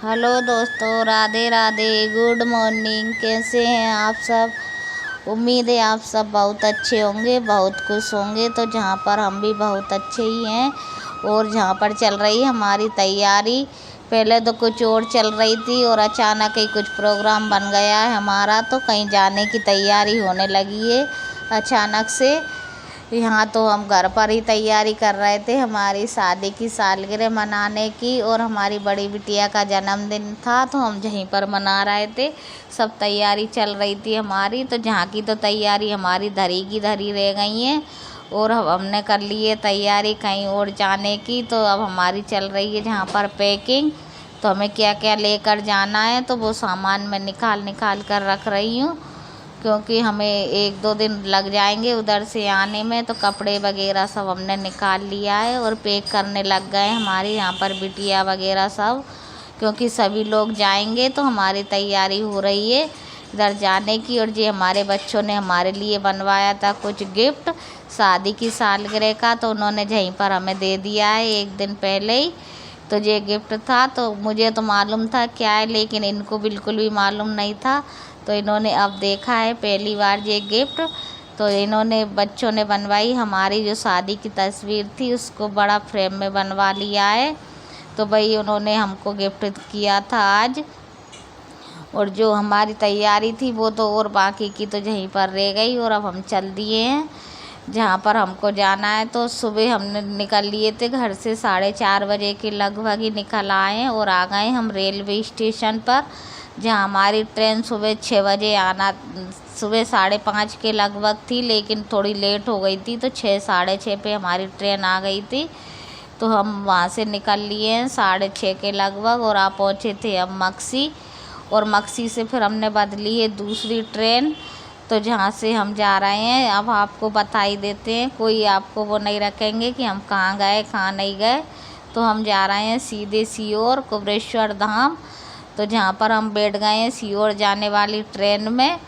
Hello दोस्तों, Radhe Radhe, good morning. कैसे हैं आप सब? उम्मीद है आप सब बहुत अच्छे होंगे, बहुत खुश होंगे। तो जहाँ पर हम भी बहुत अच्छे ही हैं। और जहाँ पर चल रही है हमारी तैयारी, पहले तो कुछ और चल रही थी और अचानक ही कुछ प्रोग्राम बन गया है हमारा, तो कहीं जाने की तैयारी होने लगी है अचानक से। यहाँ तो हम घर पर ही तैयारी कर रहे थे हमारी शादी की सालगिरह मनाने की, और हमारी बड़ी बिटिया का जन्मदिन था तो हम यहीं पर मना रहे थे। सब तैयारी चल रही थी हमारी, तो जहाँ की तो तैयारी हमारी धरी की धरी रह गई है और हमने कर ली है तैयारी कहीं और जाने की। तो अब हमारी चल रही है जहाँ पर पैकिंग। तो हमें क्या क्या लेकर जाना है तो वो सामान मैं निकाल कर रख रही हूँ, क्योंकि हमें 1-2 दिन लग जाएंगे उधर से आने में। तो कपड़े वगैरह सब हमने निकाल लिया है और पैक करने लग गए हमारे यहाँ पर बिटिया वगैरह सब, क्योंकि सभी लोग जाएंगे तो हमारी तैयारी हो रही है इधर जाने की। और जी हमारे बच्चों ने हमारे लिए बनवाया था कुछ गिफ्ट शादी की सालगिरह का, तो उन्होंने यहीं पर हमें दे दिया है 1 दिन पहले ही। तो ये गिफ्ट था, तो मुझे तो मालूम था क्या है, लेकिन इनको बिल्कुल भी मालूम नहीं था। तो इन्होंने अब देखा है पहली बार ये गिफ्ट। तो इन्होंने बच्चों ने बनवाई हमारी जो शादी की तस्वीर थी उसको बड़ा फ्रेम में बनवा लिया है। तो भाई उन्होंने हमको गिफ्ट किया था आज। और जो हमारी तैयारी थी वो तो और बाकी की तो यहीं पर रह गई, और अब हम चल दिए हैं जहाँ पर हमको जाना है। तो सुबह हमने निकल लिए थे घर से 4:30 बजे के लगभग ही निकल आए हैं और आ गए हम रेलवे स्टेशन पर, जहाँ हमारी ट्रेन सुबह 6 बजे आना, सुबह 5:30 के लगभग थी, लेकिन थोड़ी लेट हो गई थी तो 6 साढ़े 6 पे हमारी ट्रेन आ गई थी। तो हम वहाँ से निकल लिए हैं 6:30 के लगभग और आ पहुँचे थे अब मक्सी। और मक्सी से फिर हमने बदली है दूसरी ट्रेन, तो जहाँ से हम जा रहे हैं अब आपको बता ही देते हैं, कोई आपको वो नहीं रखेंगे कि हम कहाँ गए कहाँ नहीं गए। तो हम जा रहे हैं सीधे सीहोर कुबेरेश्वर धाम। तो जहाँ पर हम बैठ गए हैं सीहोर जाने वाली ट्रेन में,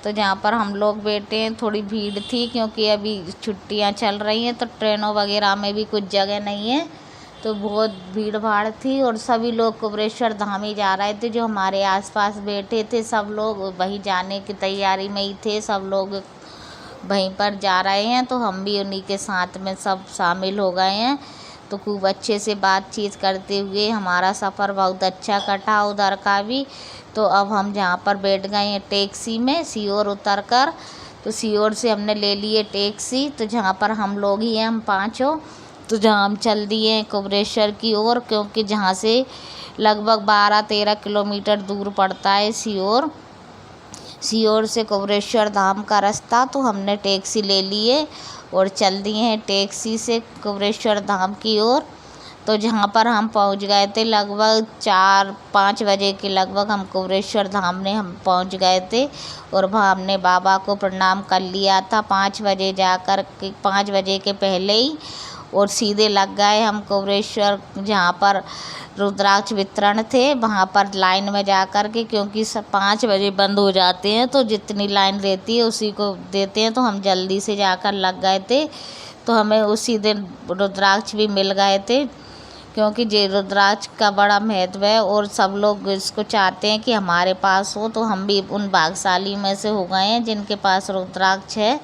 तो जहाँ पर हम लोग बैठे हैं थोड़ी भीड़ थी, क्योंकि अभी छुट्टियाँ चल रही हैं तो ट्रेनों वगैरह में भी कुछ जगह नहीं है, तो बहुत भीड़ भाड़ थी। और सभी लोग कुबेरेश्वर धाम ही जा रहे थे, जो हमारे आसपास बैठे थे सब लोग वहीं जाने की तैयारी में ही थे, सब लोग वहीं पर जा रहे हैं। तो हम भी उन्हीं के साथ में सब शामिल हो गए हैं। तो खूब अच्छे से बातचीत करते हुए हमारा सफ़र बहुत अच्छा कटा उधर का भी। तो अब हम जहाँ पर बैठ गए हैं टैक्सी में सीहोर उतर कर, तो सीहोर से हमने ले लिए टैक्सी, तो जहाँ पर हम लोग ही हैं हम पाँचों। तो जहाँ हम चल दिए हैं कुबेरेश्वर की ओर, क्योंकि जहाँ से लगभग 12-13 किलोमीटर दूर पड़ता है सीहोर से कुबेरेश्वर धाम का रास्ता। तो हमने टैक्सी ले लिए और चल दिए हैं टैक्सी से कुबेरेश्वर धाम की ओर। तो जहाँ पर हम पहुँच गए थे लगभग 4-5 बजे के लगभग हम कुबेरेश्वर धाम में हम पहुँच गए थे, और वहाँ हमने बाबा को प्रणाम कर लिया था 5 बजे जाकर के, 5 बजे के पहले ही। और सीधे लग गए हम कुबेरेश्वर, जहाँ पर रुद्राक्ष वितरण थे वहाँ पर लाइन में जा कर के, क्योंकि 5 बजे बंद हो जाते हैं तो जितनी लाइन रहती है उसी को देते हैं। तो हम जल्दी से जाकर लग गए थे, तो हमें उसी दिन रुद्राक्ष भी मिल गए थे, क्योंकि ये रुद्राक्ष का बड़ा महत्व है और सब लोग इसको चाहते हैं कि हमारे पास हो। तो हम भी उन भाग्यशाली में से हो गए हैं जिनके पास रुद्राक्ष है।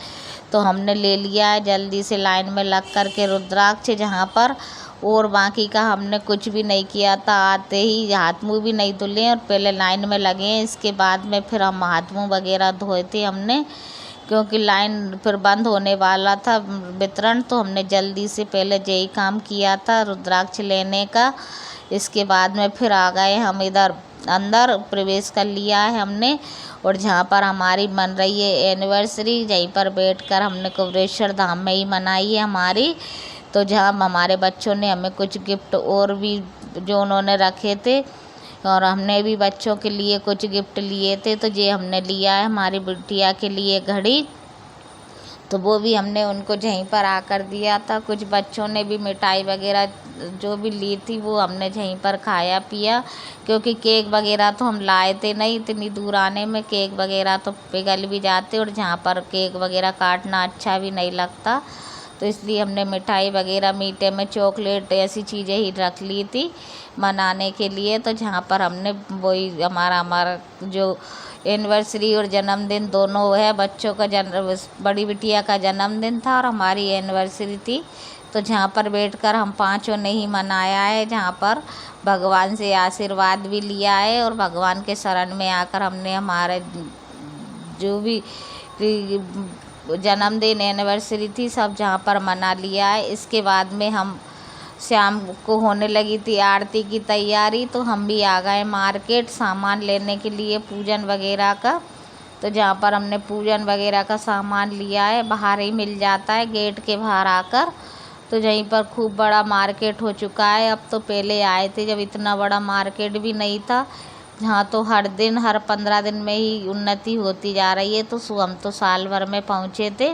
तो हमने ले लिया है जल्दी से लाइन में लग कर के रुद्राक्ष जहाँ पर। और बाकी का हमने कुछ भी नहीं किया था, आते ही हाथ मुँह भी नहीं धुले और पहले लाइन में लगे हैं, इसके बाद में फिर हम हाथ मुँह वगैरह धोए थे हमने, क्योंकि लाइन फिर बंद होने वाला था वितरण। तो हमने जल्दी से पहले यही काम किया था रुद्राक्ष लेने का। इसके बाद में फिर आ गए हम इधर अंदर प्रवेश कर लिया है हमने, और जहाँ पर हमारी मन रही है एनिवर्सरी यहीं पर बैठकर हमने कुबेरेश्वर धाम में ही मनाई है हमारी। तो जहाँ हमारे बच्चों ने हमें कुछ गिफ्ट और भी जो उन्होंने रखे थे, और हमने भी बच्चों के लिए कुछ गिफ्ट लिए थे। तो ये हमने लिया है हमारी बिटिया के लिए घड़ी, तो वो भी हमने उनको यहीं पर आकर दिया था। कुछ बच्चों ने भी मिठाई वगैरह जो भी ली थी वो हमने यहीं पर खाया पिया, क्योंकि केक वगैरह तो हम लाए थे नहीं, इतनी दूर आने में केक वगैरह तो पिघल भी जाते और जहाँ पर केक वगैरह काटना अच्छा भी नहीं लगता। तो इसलिए हमने मिठाई वगैरह मीठे में चॉकलेट ऐसी चीज़ें ही रख ली थी मनाने के लिए। तो जहाँ पर हमने वही हमारा जो एनिवर्सरी और जन्मदिन दोनों है, बच्चों का बड़ी बिटिया का जन्मदिन था और हमारी एनिवर्सरी थी। तो जहाँ पर बैठकर हम पाँचों ने ही मनाया है, जहाँ पर भगवान से आशीर्वाद भी लिया है और भगवान के शरण में आकर हमने हमारे जो भी जन्मदिन एनिवर्सरी थी सब जहाँ पर मना लिया है। इसके बाद में हम शाम को होने लगी थी आरती की तैयारी, तो हम भी आ गए मार्केट सामान लेने के लिए पूजन वगैरह का। तो जहाँ पर हमने पूजन वगैरह का सामान लिया है, बाहर ही मिल जाता है गेट के बाहर आकर। तो यहीं पर खूब बड़ा मार्केट हो चुका है। अब तो पहले आए थे जब इतना बड़ा मार्केट भी नहीं था, जहाँ तो हर दिन हर 15 दिन में ही उन्नति होती जा रही है। तो हम तो साल भर में पहुँचे थे,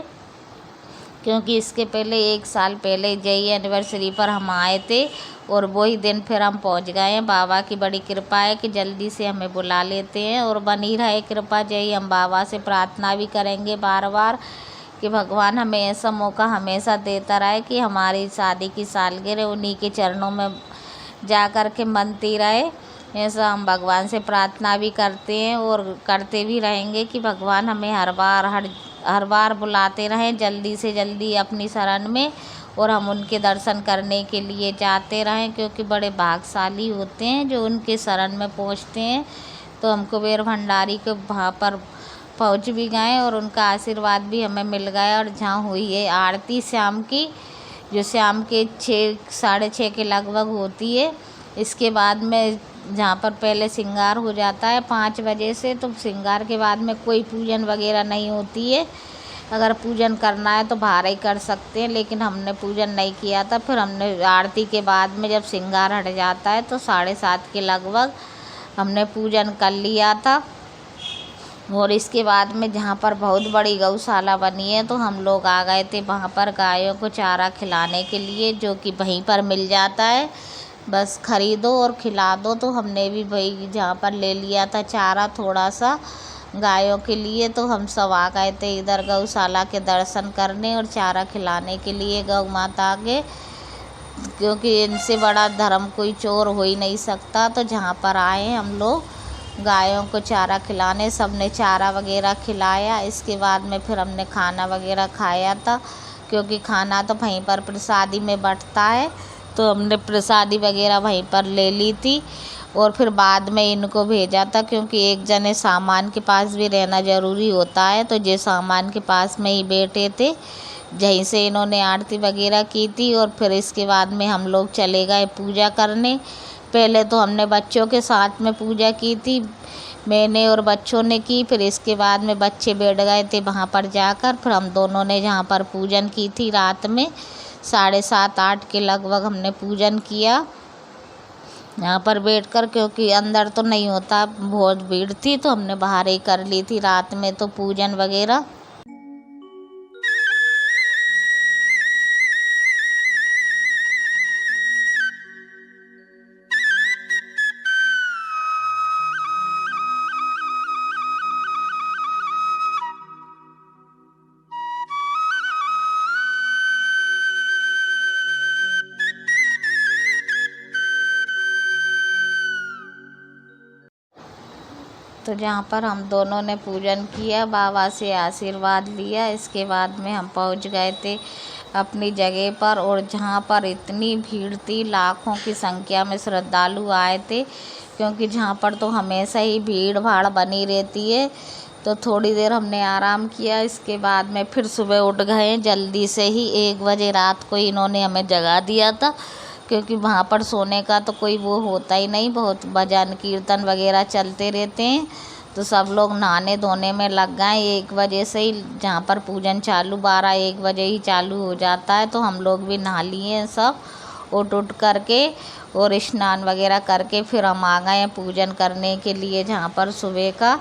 क्योंकि इसके पहले 1 साल पहले जय एनिवर्सरी पर हम आए थे और वही दिन फिर हम पहुंच गए हैं। बाबा की बड़ी कृपा है कि जल्दी से हमें बुला लेते हैं और बनी रहे कृपा जय। हम बाबा से प्रार्थना भी करेंगे बार बार कि भगवान हमें ऐसा मौका हमेशा देता रहे कि हमारी शादी की सालगिरह उन्हीं के चरणों में जा कर के मनती रहे। ऐसा हम भगवान से प्रार्थना भी करते हैं और करते भी रहेंगे कि भगवान हमें हर बार बुलाते रहें जल्दी से जल्दी अपनी शरण में, और हम उनके दर्शन करने के लिए जाते रहें, क्योंकि बड़े भाग्यशाली होते हैं जो उनके शरण में पहुंचते हैं। तो हम कुबेर भंडारी के वहाँ पर पहुंच भी गए और उनका आशीर्वाद भी हमें मिल गया। और जहाँ हुई है आरती शाम की, जो शाम के 6-6:30 के लगभग होती है। इसके बाद में जहाँ पर पहले श्रृंगार हो जाता है 5 बजे से, तो श्रृंगार के बाद में कोई पूजन वगैरह नहीं होती है। अगर पूजन करना है तो बाहर ही कर सकते हैं, लेकिन हमने पूजन नहीं किया था। फिर हमने आरती के बाद में जब श्रृंगार हट जाता है तो 7:30 के लगभग हमने पूजन कर लिया था। और इसके बाद में जहाँ पर बहुत बड़ी गौशाला बनी है, तो हम लोग आ गए थे वहाँ पर गायों को चारा खिलाने के लिए, जो कि वहीं पर मिल जाता है, बस ख़रीदो और खिला दो। तो हमने भी वही जहाँ पर ले लिया था चारा थोड़ा सा गायों के लिए। तो हम सब आ गए थे इधर गौशाला के दर्शन करने और चारा खिलाने के लिए गौ माता के, क्योंकि इनसे बड़ा धर्म कोई चोर हो ही नहीं सकता। तो जहाँ पर आए हम लोग गायों को चारा खिलाने, सब ने चारा वगैरह खिलाया। इसके बाद में फिर हमने खाना वगैरह खाया था, क्योंकि खाना तो वहीं पर प्रसादी में बंटता है। तो हमने प्रसादी वगैरह वहीं पर ले ली थी और फिर बाद में इनको भेजा था, क्योंकि एक जने सामान के पास भी रहना ज़रूरी होता है। तो ये सामान के पास में ही बैठे थे, यहीं से इन्होंने आरती वगैरह की थी। और फिर इसके बाद में हम लोग चले गए पूजा करने। पहले तो हमने बच्चों के साथ में पूजा की थी, मैंने और बच्चों ने की। फिर इसके बाद में बच्चे बैठ गए थे वहाँ पर जाकर, फिर हम दोनों ने जहाँ पर पूजन की थी रात में 7:30-8 के लगभग हमने पूजन किया यहाँ पर बैठकर, क्योंकि अंदर तो नहीं होता, बहुत भीड़ थी। तो हमने बाहर ही कर ली थी रात में तो पूजन वगैरह। तो जहाँ पर हम दोनों ने पूजन किया, बाबा से आशीर्वाद लिया, इसके बाद में हम पहुँच गए थे अपनी जगह पर। और जहाँ पर इतनी भीड़ थी, लाखों की संख्या में श्रद्धालु आए थे, क्योंकि जहाँ पर तो हमेशा ही भीड़ भाड़ बनी रहती है। तो थोड़ी देर हमने आराम किया, इसके बाद में फिर सुबह उठ गए जल्दी से ही। 1 बजे रात को इन्होंने हमें जगा दिया था, क्योंकि वहाँ पर सोने का तो कोई वो होता ही नहीं, बहुत भजन कीर्तन वगैरह चलते रहते हैं। तो सब लोग नहाने धोने में लग गए 1 बजे से ही, जहाँ पर पूजन चालू 12-1 बजे ही चालू हो जाता है। तो हम लोग भी नहा लिए सब उठ करके और स्नान वगैरह करके फिर हम आ गए पूजन करने के लिए जहाँ पर सुबह का।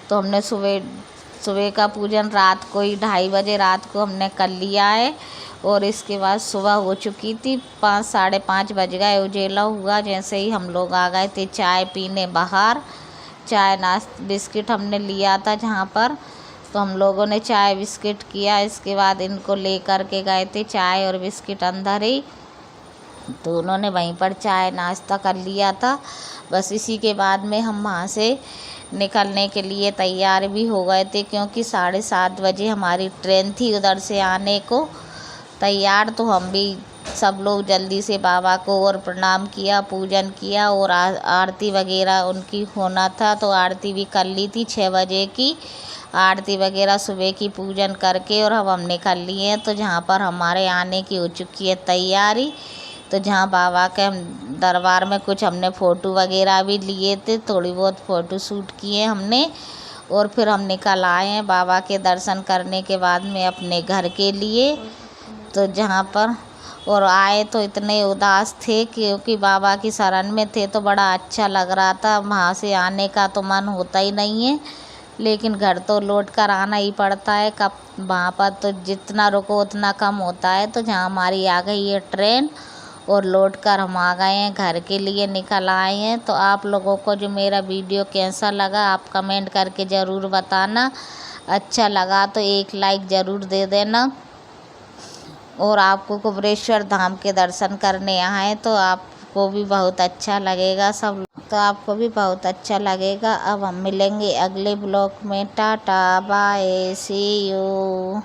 तो हमने सुबह का पूजन रात को ही 2:30 बजे रात को हमने कर लिया है। और इसके बाद सुबह हो चुकी थी, 5-5:30 बज गए, उजेला हुआ जैसे ही हम लोग आ गए थे चाय पीने बाहर। चाय बिस्किट हमने लिया था जहाँ पर, तो हम लोगों ने चाय बिस्किट किया। इसके बाद इनको लेकर के गए थे चाय और बिस्किट अंदर ही, तो उन्होंने वहीं पर चाय नाश्ता कर लिया था। बस इसी के बाद में हम वहाँ से निकलने के लिए तैयार भी हो गए थे, क्योंकि 7:30 बजे हमारी ट्रेन थी उधर से आने को तैयार। तो हम भी सब लोग जल्दी से बाबा को और प्रणाम किया, पूजन किया, और आरती वगैरह उनकी होना था तो आरती भी कर ली थी। 6 बजे की आरती वगैरह सुबह की पूजन करके और अब हम निकल लिए हैं। तो जहाँ पर हमारे आने की हो चुकी है तैयारी, तो जहाँ बाबा के दरबार में कुछ हमने फ़ोटो वगैरह भी लिए थे, थोड़ी बहुत फ़ोटो शूट किए हमने, और फिर हम निकल आए हैं बाबा के दर्शन करने के बाद में अपने घर के लिए। तो जहाँ पर और आए तो इतने उदास थे, क्योंकि बाबा की शरण में थे तो बड़ा अच्छा लग रहा था। वहाँ से आने का तो मन होता ही नहीं है, लेकिन घर तो लौट कर आना ही पड़ता है। कब वहाँ पर तो जितना रुको उतना कम होता है। तो जहाँ हमारी आ गई है ट्रेन और लौट कर हम आ गए हैं घर के लिए, निकल आए हैं। तो आप लोगों को जो मेरा वीडियो कैसा लगा आप कमेंट करके ज़रूर बताना। अच्छा लगा तो एक लाइक ज़रूर दे देना, और आपको कुबेरेश्वर धाम के दर्शन करने आए तो आपको भी बहुत अच्छा लगेगा। तो आपको भी बहुत अच्छा लगेगा। अब हम मिलेंगे अगले ब्लॉग में। Tata bye see you.